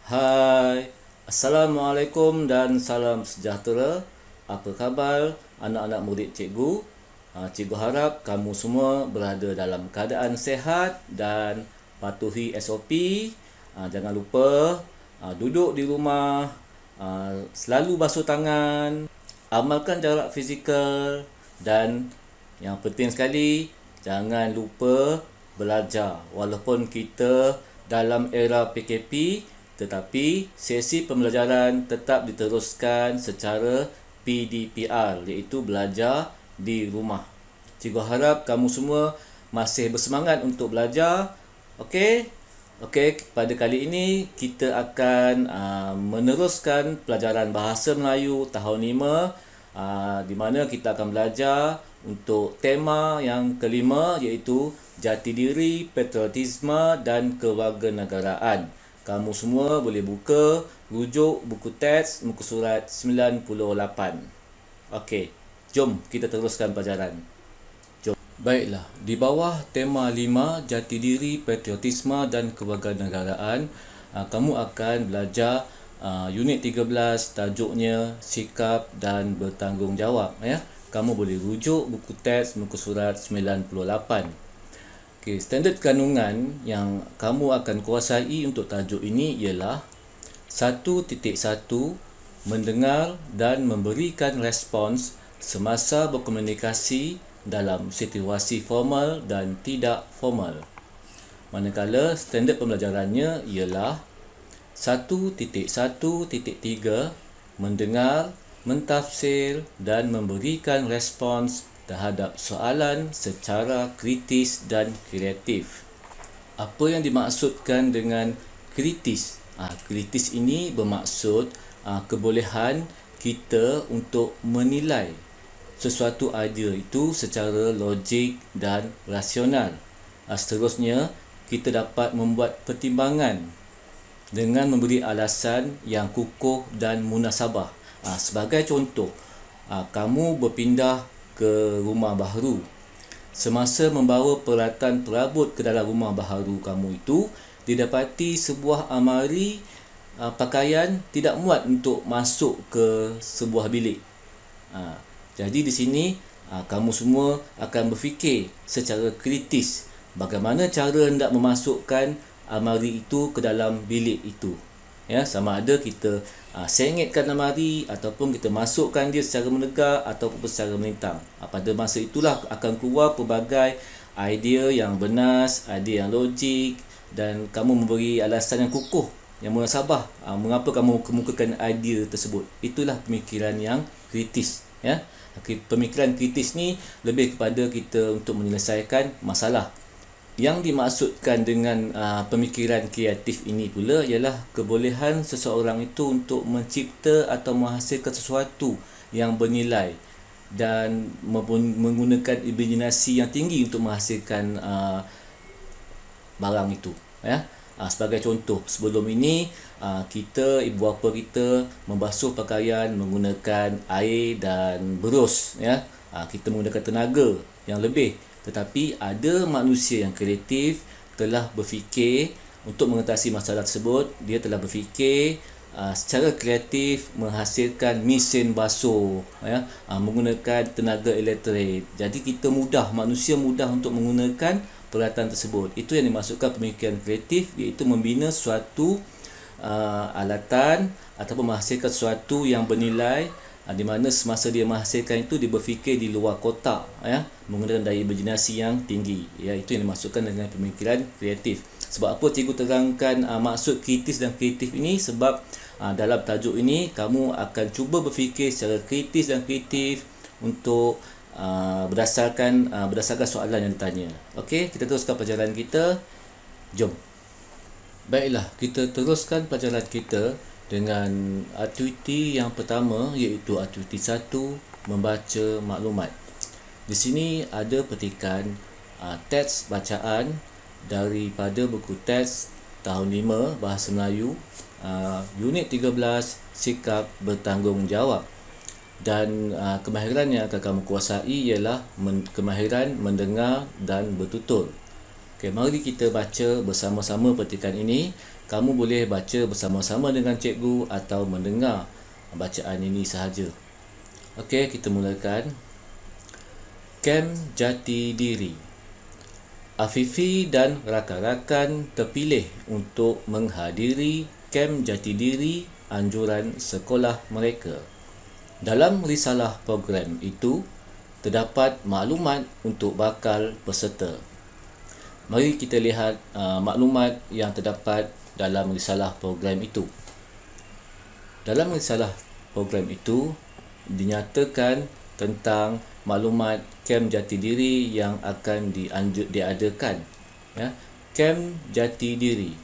Hai, Assalamualaikum dan salam sejahtera. Apa khabar anak-anak murid cikgu? Cikgu harap kamu semua berada dalam keadaan sehat dan patuhi SOP. Jangan lupa duduk di rumah, selalu basuh tangan, amalkan jarak fizikal dan yang penting sekali, jangan lupa belajar. Walaupun kita dalam era PKP, tetapi sesi pembelajaran tetap diteruskan secara PDPR, iaitu belajar di rumah. Cikgu harap kamu semua masih bersemangat untuk belajar. Okey? Okey, pada kali ini kita akan meneruskan pelajaran Bahasa Melayu tahun 5, di mana kita akan belajar untuk tema yang kelima, iaitu jati diri, patriotisme dan kewarganegaraan. Kamu semua boleh buka rujuk buku teks muka surat 98. Okey, jom kita teruskan pelajaran. Baiklah, di bawah tema 5, jati diri, patriotisme dan kewarganegaraan, kamu akan belajar unit 13, tajuknya sikap dan bertanggungjawab. Kamu boleh rujuk buku teks muka surat 98. Okey, standard kandungan yang kamu akan kuasai untuk tajuk ini ialah 1.1, mendengar dan memberikan respons semasa berkomunikasi dalam situasi formal dan tidak formal. Manakala standard pembelajarannya ialah 1.1.3, mendengar, mentafsir dan memberikan respons terhadap soalan secara kritis dan kreatif. Apa yang dimaksudkan dengan kritis? Kritis ini bermaksud kebolehan kita untuk menilai sesuatu idea itu secara logik dan rasional. Seterusnya, kita dapat membuat pertimbangan dengan memberi alasan yang kukuh dan munasabah. Sebagai contoh, kamu berpindah ke rumah baharu. Semasa membawa peralatan perabot ke dalam rumah baharu kamu itu, didapati sebuah almari pakaian tidak muat untuk masuk ke sebuah bilik. Jadi di sini kamu semua akan berfikir secara kritis bagaimana cara hendak memasukkan almari itu ke dalam bilik itu. Sama ada kita sengitkan almari ataupun kita masukkan dia secara menegak ataupun secara melintang. Pada masa itulah akan keluar pelbagai idea yang bernas, idea yang logik, dan kamu memberi alasan yang kukuh, yang munasabah mengapa kamu kemukakan idea tersebut. Itulah pemikiran yang kritis. Pemikiran kritis ni lebih kepada kita untuk menyelesaikan masalah. Yang dimaksudkan dengan pemikiran kreatif ini pula ialah kebolehan seseorang itu untuk mencipta atau menghasilkan sesuatu yang bernilai dan menggunakan imajinasi yang tinggi untuk menghasilkan barang itu. Sebagai contoh, sebelum ini ibu bapa kita membasuh pakaian menggunakan air dan berus. Kita menggunakan tenaga yang lebih. Tetapi ada manusia yang kreatif telah berfikir untuk mengatasi masalah tersebut. Dia telah berfikir secara kreatif menghasilkan mesin basuh, menggunakan tenaga elektrik. Jadi manusia mudah untuk menggunakan peralatan tersebut. Itu yang dimaksudkan pemikiran kreatif, iaitu membina suatu alatan ataupun menghasilkan sesuatu yang bernilai, di mana semasa dia menghasilkan itu dia berfikir di luar kotak, menggunakan daya imajinasi yang tinggi. Itu yang dimaksudkan dengan pemikiran kreatif. Sebab apa cikgu terangkan maksud kritis dan kreatif ini? Sebab dalam tajuk ini kamu akan cuba berfikir secara kritis dan kreatif untuk berdasarkan soalan yang ditanya. Okey, kita teruskan pelajaran kita. Jom. Baiklah, kita teruskan pelajaran kita dengan aktiviti yang pertama, iaitu aktiviti 1, membaca maklumat. Di sini ada petikan teks bacaan daripada buku teks tahun 5 Bahasa Melayu, unit 13, sikap bertanggungjawab. Dan kemahiran yang akan kamu kuasai ialah kemahiran mendengar dan bertutur. Okey, mari kita baca bersama-sama petikan ini. Kamu boleh baca bersama-sama dengan cikgu atau mendengar bacaan ini sahaja. Okey, kita mulakan. Kem Jati Diri. Afifi dan rakan-rakan terpilih untuk menghadiri Kem Jati Diri anjuran sekolah mereka. Dalam risalah program itu, terdapat maklumat untuk bakal peserta. Mari kita lihat maklumat yang terdapat dalam risalah program itu. Dalam risalah program itu, dinyatakan tentang maklumat Kem Jati Diri yang akan diadakan. Ya, Kem Jati Diri.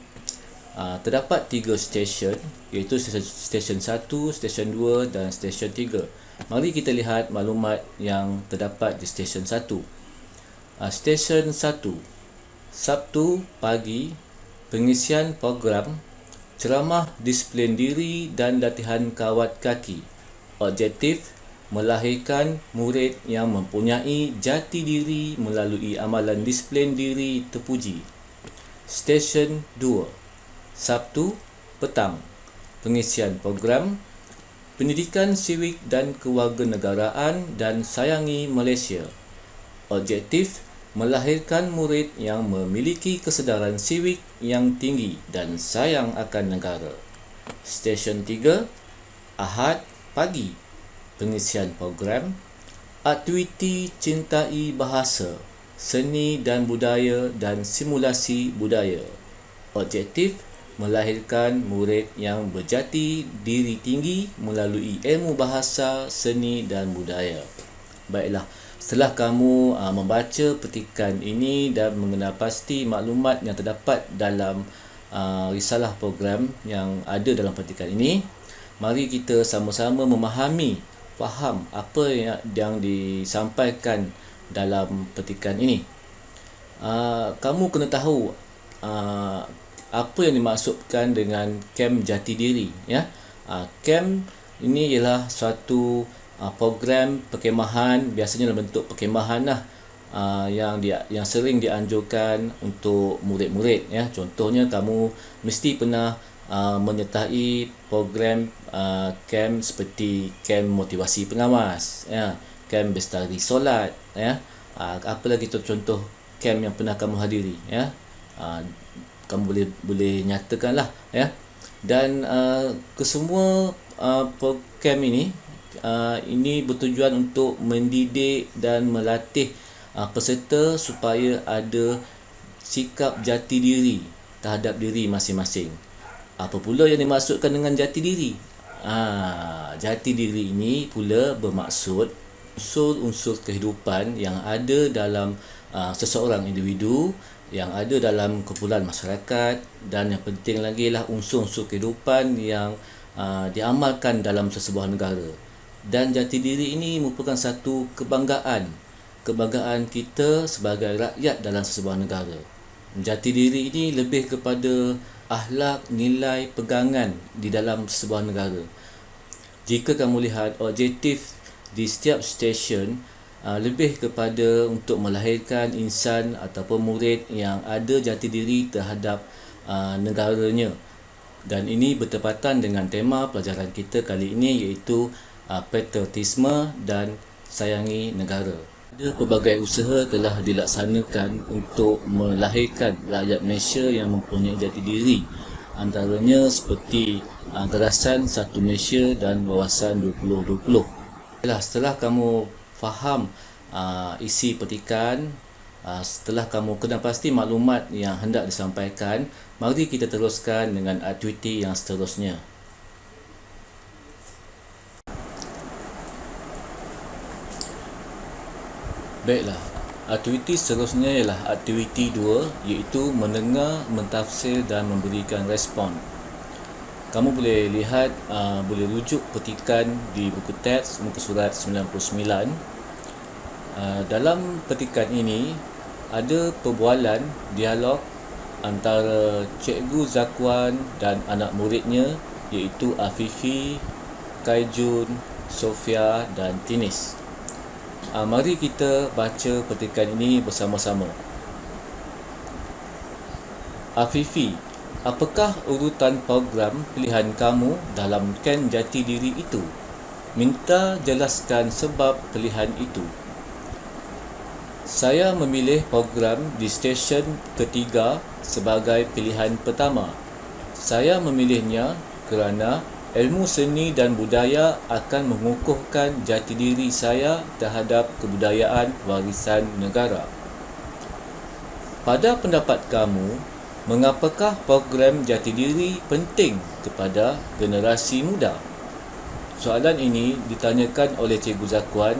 Terdapat 3 stesen, iaitu stesen 1, stesen 2 dan stesen 3. Mari kita lihat maklumat yang terdapat di stesen 1. Stesen 1. Sabtu pagi, pengisian program, ceramah disiplin diri dan latihan kawat kaki. Objektif, melahirkan murid yang mempunyai jati diri melalui amalan disiplin diri terpuji. Stesen 2. Sabtu petang, pengisian program, pendidikan siwik dan kewarganegaraan dan sayangi Malaysia. Objektif, melahirkan murid yang memiliki kesedaran siwik yang tinggi dan sayang akan negara. Stesen 3. Ahad pagi, pengisian program, aktiviti cintai bahasa, seni dan budaya dan simulasi budaya. Objektif, melahirkan murid yang berjati diri tinggi melalui ilmu bahasa, seni dan budaya. Baiklah, setelah kamu membaca petikan ini dan mengenal pasti maklumat yang terdapat dalam risalah program yang ada dalam petikan ini, mari kita sama-sama faham apa yang disampaikan dalam petikan ini. Kamu kena tahu apa yang dimaksudkan dengan Kem Jati Diri, ya. Kem ini ialah suatu program perkhemahan, biasanya dalam bentuk perkhemahan lah, yang sering dianjurkan untuk murid-murid, ya. Contohnya kamu mesti pernah menyertai program kem seperti kem motivasi pengawas, ya, kem bestari solat, ya. Apa lagi contoh kem yang pernah kamu hadiri, ya. Kamu boleh nyatakanlah, ya. Dan kesemua program ini bertujuan untuk mendidik dan melatih peserta supaya ada sikap jati diri terhadap diri masing-masing. Apa pula yang dimaksudkan dengan jati diri? Jati diri ini pula bermaksud unsur-unsur kehidupan yang ada dalam seseorang individu, yang ada dalam kumpulan masyarakat, dan yang penting lagi lah unsur-unsur kehidupan yang diamalkan dalam sesebuah negara. Dan jati diri ini merupakan satu kebanggaan kita sebagai rakyat dalam sesebuah negara. Jati diri ini lebih kepada akhlak, nilai, pegangan di dalam sesebuah negara. Jika kamu lihat objektif di setiap stesen, lebih kepada untuk melahirkan insan ataupun murid yang ada jati diri terhadap negaranya. Dan ini bertepatan dengan tema pelajaran kita kali ini, iaitu patriotisme dan sayangi negara. Ada pelbagai usaha telah dilaksanakan untuk melahirkan rakyat Malaysia yang mempunyai jati diri, antaranya seperti gerasan Satu Malaysia dan Wawasan 2020. Setelah kamu faham isi petikan, setelah kamu kenal pasti maklumat yang hendak disampaikan, mari kita teruskan dengan aktiviti yang seterusnya. Baiklah, aktiviti seterusnya ialah aktiviti 2, iaitu mendengar, mentafsir dan memberikan respon. Kamu boleh lihat, boleh rujuk petikan di buku teks muka surat 99. Dalam petikan ini ada perbualan dialog antara Cikgu Zakwan dan anak muridnya, iaitu Afifi, Kaijun, Sofia dan Tinis. Mari kita baca petikan ini bersama-sama. Afifi, apakah urutan program pilihan kamu dalam ken jati diri itu? Minta jelaskan sebab pilihan itu. Saya memilih program di stesen ketiga sebagai pilihan pertama. Saya memilihnya kerana ilmu seni dan budaya akan mengukuhkan jati diri saya terhadap kebudayaan warisan negara. Pada pendapat kamu, mengapakah program jati diri penting kepada generasi muda? Soalan ini ditanyakan oleh Cikgu Zakuan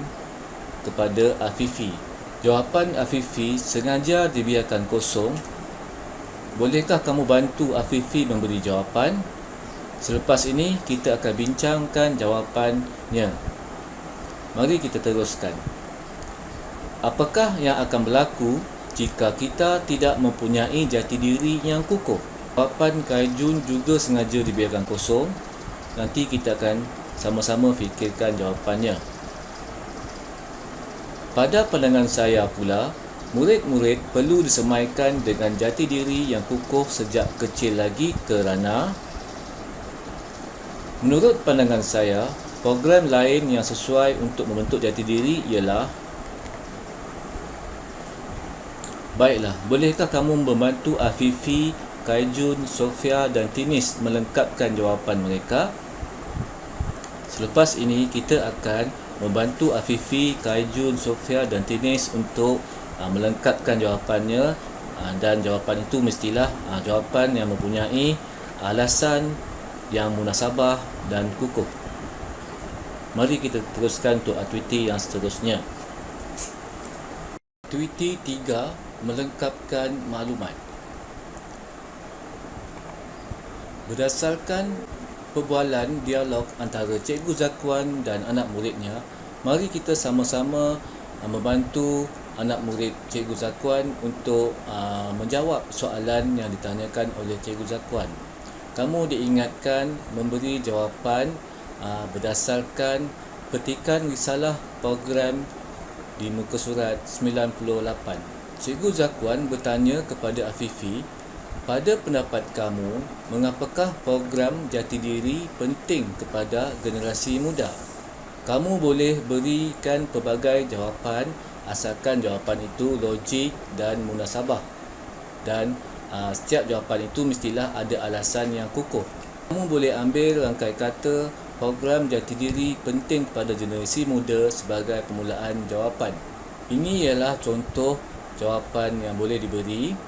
kepada Afifi. Jawapan Afifi sengaja dibiarkan kosong. Bolehkah kamu bantu Afifi memberi jawapan? Selepas ini, kita akan bincangkan jawapannya. Mari kita teruskan. Apakah yang akan berlaku jika kita tidak mempunyai jati diri yang kukuh? Jawapan Kaijun juga sengaja dibiarkan kosong. Nanti kita akan sama-sama fikirkan jawapannya. Pada pandangan saya pula, murid-murid perlu disemaikan dengan jati diri yang kukuh sejak kecil lagi kerana menurut pandangan saya, program lain yang sesuai untuk membentuk jati diri ialah baiklah, bolehkah kamu membantu Afifi, Kaijun, Sofia dan Tinis melengkapkan jawapan mereka? Selepas ini, kita akan membantu Afifi, Kaijun, Sofia dan Tinis untuk melengkapkan jawapannya, dan jawapan itu mestilah jawapan yang mempunyai alasan yang munasabah dan kukuh. Mari kita teruskan untuk aktiviti yang seterusnya. Aktiviti 3, melengkapkan maklumat. Berdasarkan perbualan dialog antara Cikgu Zakuan dan anak muridnya, mari kita sama-sama membantu anak murid Cikgu Zakuan untuk menjawab soalan yang ditanyakan oleh Cikgu Zakuan. Kamu diingatkan memberi jawapan berdasarkan petikan risalah program di muka surat 98. Cikgu Zakuan bertanya kepada Afifi, pada pendapat kamu, mengapakah program jati diri penting kepada generasi muda? Kamu boleh berikan pelbagai jawapan asalkan jawapan itu logik dan munasabah. Dan setiap jawapan itu mestilah ada alasan yang kukuh. Kamu boleh ambil rangkai kata program jati diri penting kepada generasi muda sebagai permulaan jawapan. Ini ialah contoh jawapan yang boleh diberi.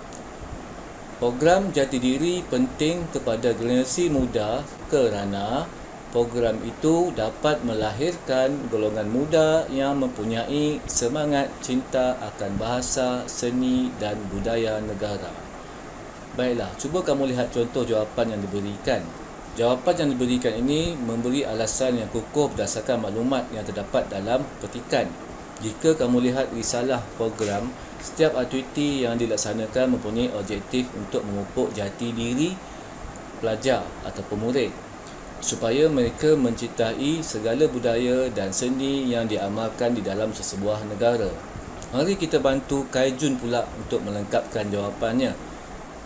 Program jati diri penting kepada generasi muda kerana program itu dapat melahirkan golongan muda yang mempunyai semangat cinta akan bahasa, seni dan budaya negara. Baiklah, cuba kamu lihat contoh jawapan yang diberikan. Jawapan yang diberikan ini memberi alasan yang kukuh berdasarkan maklumat yang terdapat dalam petikan. Jika kamu lihat risalah program, setiap aktiviti yang dilaksanakan mempunyai objektif untuk memupuk jati diri pelajar atau pemurid supaya mereka mencintai segala budaya dan seni yang diamalkan di dalam sesebuah negara. Mari kita bantu Kaijun pula untuk melengkapkan jawapannya.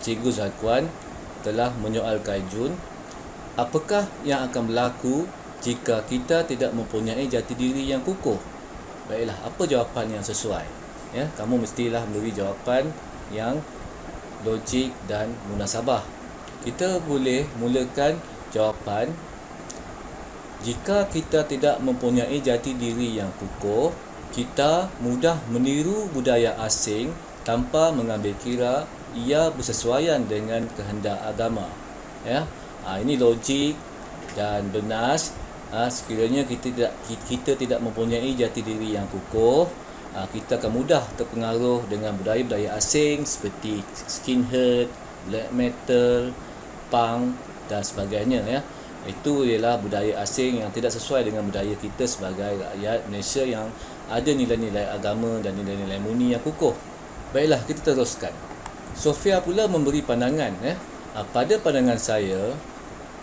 Cikgu Zakuan telah menyoal Kaijun, apakah yang akan berlaku jika kita tidak mempunyai jati diri yang kukuh? Baiklah, apa jawapan yang sesuai? Ya, kamu mestilah memberi jawapan yang logik dan munasabah. Kita boleh mulakan jawapan, jika kita tidak mempunyai jati diri yang kukuh, kita mudah meniru budaya asing tanpa mengambil kira ia bersesuaian dengan kehendak agama. Ya, ini logik dan bernas. Sekiranya kita tidak mempunyai jati diri yang kukuh, kita akan mudah terpengaruh dengan budaya-budaya asing seperti skinhead, black metal, punk dan sebagainya. Ya, itu ialah budaya asing yang tidak sesuai dengan budaya kita sebagai rakyat Malaysia yang ada nilai-nilai agama dan nilai-nilai murni yang kukuh. Baiklah, kita teruskan. Sofia pula memberi pandangan. Pada pandangan saya,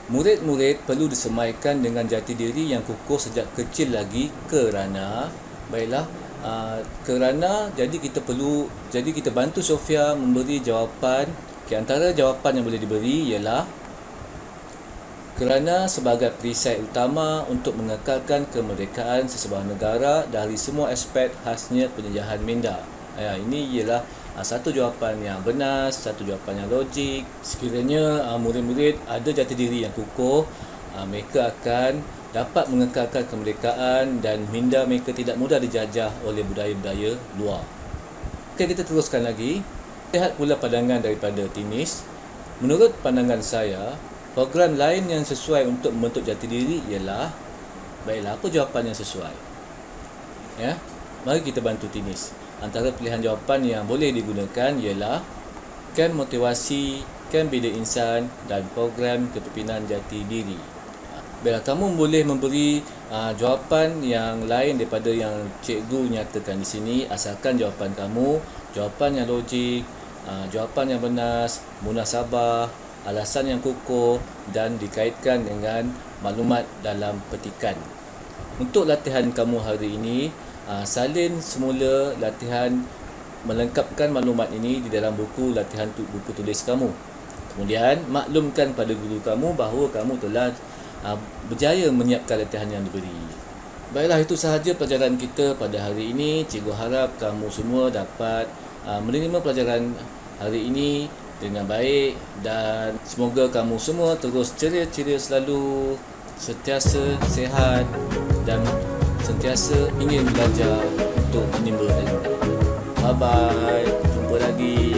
murid-murid perlu disemaikan dengan jati diri yang kukuh sejak kecil lagi kerana jadi kita bantu Sofia memberi jawapan Antara jawapan yang boleh diberi ialah kerana sebagai perisai utama untuk mengekalkan kemerdekaan sesebuah negara dari semua aspek khasnya penjajahan minda. Ini ialah satu jawapan yang benar, satu jawapan yang logik. Sekiranya murid-murid ada jati diri yang kukuh, mereka akan dapat mengekalkan kemerdekaan dan minda mereka tidak mudah dijajah oleh budaya-budaya luar. Okey, kita teruskan lagi. Lihat pula pandangan daripada Tinis. Menurut pandangan saya, program lain yang sesuai untuk membentuk jati diri ialah, baiklah, apa jawapan yang sesuai? Ya, mari kita bantu Tinis. Antara pilihan jawapan yang boleh digunakan ialah kem motivasi, kem bida insan dan program kepimpinan jati diri. Baiklah, kamu boleh memberi jawapan yang lain daripada yang cikgu nyatakan di sini, asalkan jawapan kamu jawapan yang logik, jawapan yang benar, munasabah, alasan yang kukuh dan dikaitkan dengan maklumat dalam petikan. Untuk latihan kamu hari ini, salin semula latihan melengkapkan maklumat ini di dalam buku latihan buku tulis kamu. Kemudian maklumkan pada guru kamu bahawa kamu telah berjaya menyiapkan latihan yang diberi. Baiklah, itu sahaja pelajaran kita pada hari ini. Cikgu harap kamu semua dapat menerima pelajaran hari ini dengan baik dan semoga kamu semua terus ceria-ceria selalu, sentiasa sihat dan sentiasa ingin belajar untuk menimba ilmu. Bye-bye. Jumpa lagi.